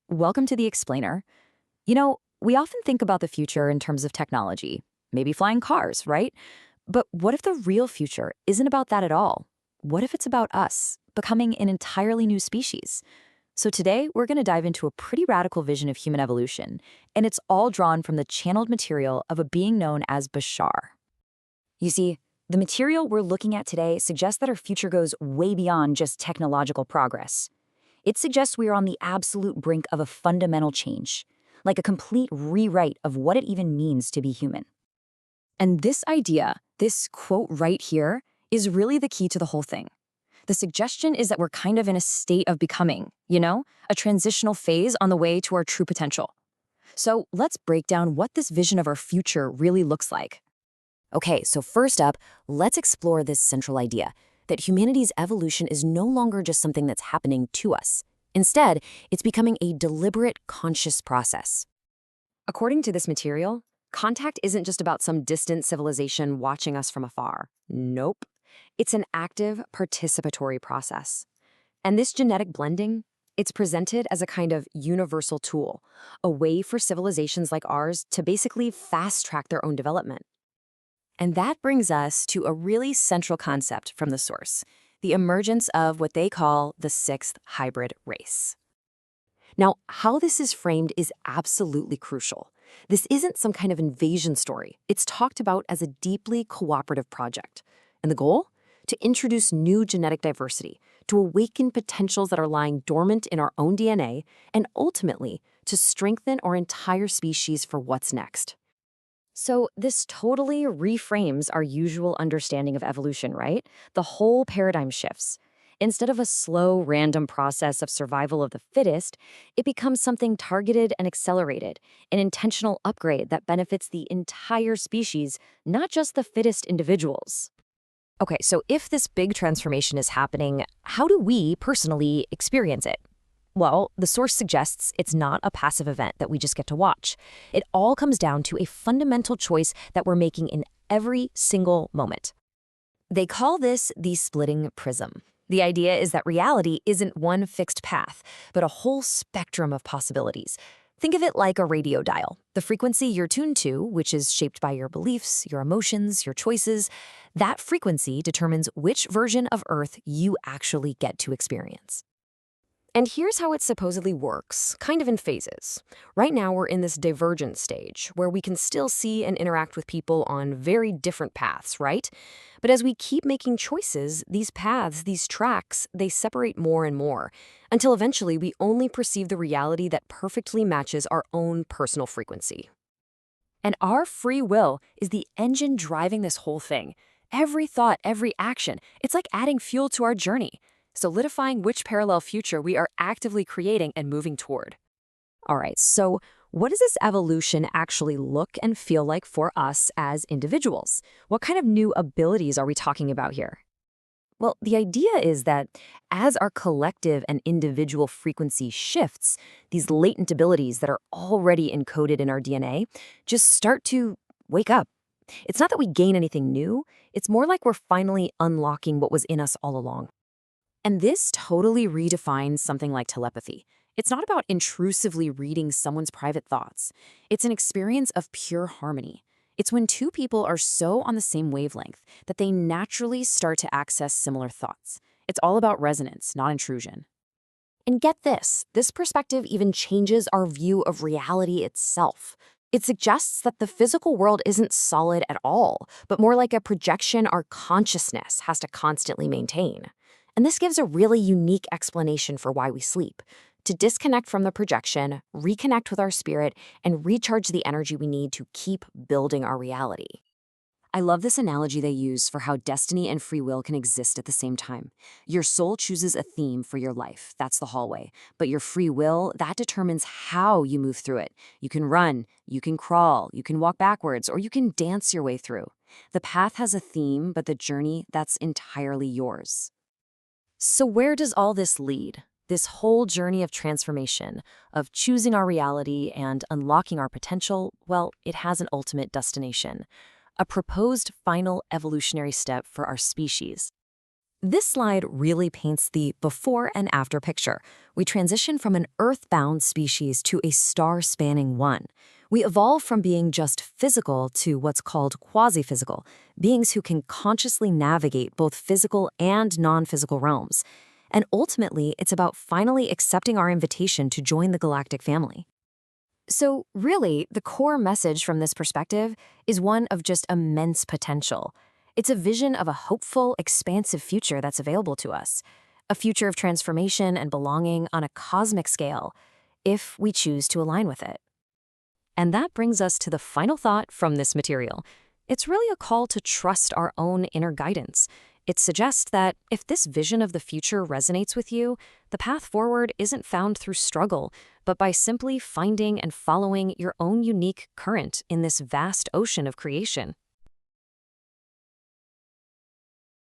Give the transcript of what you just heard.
Welcome to the Explainer. We often think about the future in terms of technology, maybe flying cars, right? But what if the real future isn't about that at all? What if it's about us, becoming an entirely new species? So today, we're going to dive into a pretty radical vision of human evolution, and it's all drawn from the channeled material of a being known as Bashar. You see, the material we're looking at today suggests that our future goes way beyond just technological progress. It suggests we are on the absolute brink of a fundamental change, like a complete rewrite of what it even means to be human. And this idea, this quote right here, is really the key to the whole thing. The suggestion is that we're kind of in a state of becoming, a transitional phase on the way to our true potential. So let's break down what this vision of our future really looks like. Okay, so first up, let's explore this central idea that humanity's evolution is no longer just something that's happening to us. Instead, it's becoming a deliberate, conscious process. According to this material, contact isn't just about some distant civilization watching us from afar. Nope. It's an active, participatory process. And this genetic blending, it's presented as a kind of universal tool, a way for civilizations like ours to basically fast-track their own development. And that brings us to a really central concept from the source, the emergence of what they call the sixth hybrid race. Now, how this is framed is absolutely crucial. This isn't some kind of invasion story. It's talked about as a deeply cooperative project. And the goal? To introduce new genetic diversity, to awaken potentials that are lying dormant in our own DNA, and ultimately, to strengthen our entire species for what's next. So this totally reframes our usual understanding of evolution, right? The whole paradigm shifts. Instead of a slow, random process of survival of the fittest, it becomes something targeted and accelerated, an intentional upgrade that benefits the entire species, not just the fittest individuals. Okay, so if this big transformation is happening, how do we personally experience it? Well, the source suggests it's not a passive event that we just get to watch. It all comes down to a fundamental choice that we're making in every single moment. They call this the splitting prism. The idea is that reality isn't one fixed path, but a whole spectrum of possibilities. Think of it like a radio dial. The frequency you're tuned to, which is shaped by your beliefs, your emotions, your choices, that frequency determines which version of Earth you actually get to experience. And here's how it supposedly works, kind of in phases. Right now, we're in this divergent stage, where we can still see and interact with people on very different paths, right? But as we keep making choices, these paths, these tracks, they separate more and more, until eventually we only perceive the reality that perfectly matches our own personal frequency. And our free will is the engine driving this whole thing. Every thought, every action, it's like adding fuel to our journey, solidifying which parallel future we are actively creating and moving toward. All right, so what does this evolution actually look and feel like for us as individuals? What kind of new abilities are we talking about here? Well, the idea is that as our collective and individual frequency shifts, these latent abilities that are already encoded in our DNA just start to wake up. It's not that we gain anything new, it's more like we're finally unlocking what was in us all along. And this totally redefines something like telepathy. It's not about intrusively reading someone's private thoughts. It's an experience of pure harmony. It's when two people are so on the same wavelength that they naturally start to access similar thoughts. It's all about resonance, not intrusion. And get this perspective even changes our view of reality itself. It suggests that the physical world isn't solid at all, but more like a projection our consciousness has to constantly maintain. And this gives a really unique explanation for why we sleep. To disconnect from the projection, reconnect with our spirit, and recharge the energy we need to keep building our reality. I love this analogy they use for how destiny and free will can exist at the same time. Your soul chooses a theme for your life, that's the hallway. But your free will, that determines how you move through it. You can run, you can crawl, you can walk backwards, or you can dance your way through. The path has a theme, but the journey, that's entirely yours. So where does all this lead? This whole journey of transformation, of choosing our reality and unlocking our potential, well, it has an ultimate destination, a proposed final evolutionary step for our species. This slide really paints the before and after picture. We transition from an Earth-bound species to a star-spanning one. We evolve from being just physical to what's called quasi-physical, beings who can consciously navigate both physical and non-physical realms. And ultimately, it's about finally accepting our invitation to join the galactic family. So really, the core message from this perspective is one of just immense potential. It's a vision of a hopeful, expansive future that's available to us, a future of transformation and belonging on a cosmic scale, if we choose to align with it. And that brings us to the final thought from this material. It's really a call to trust our own inner guidance. It suggests that if this vision of the future resonates with you, the path forward isn't found through struggle, but by simply finding and following your own unique current in this vast ocean of creation.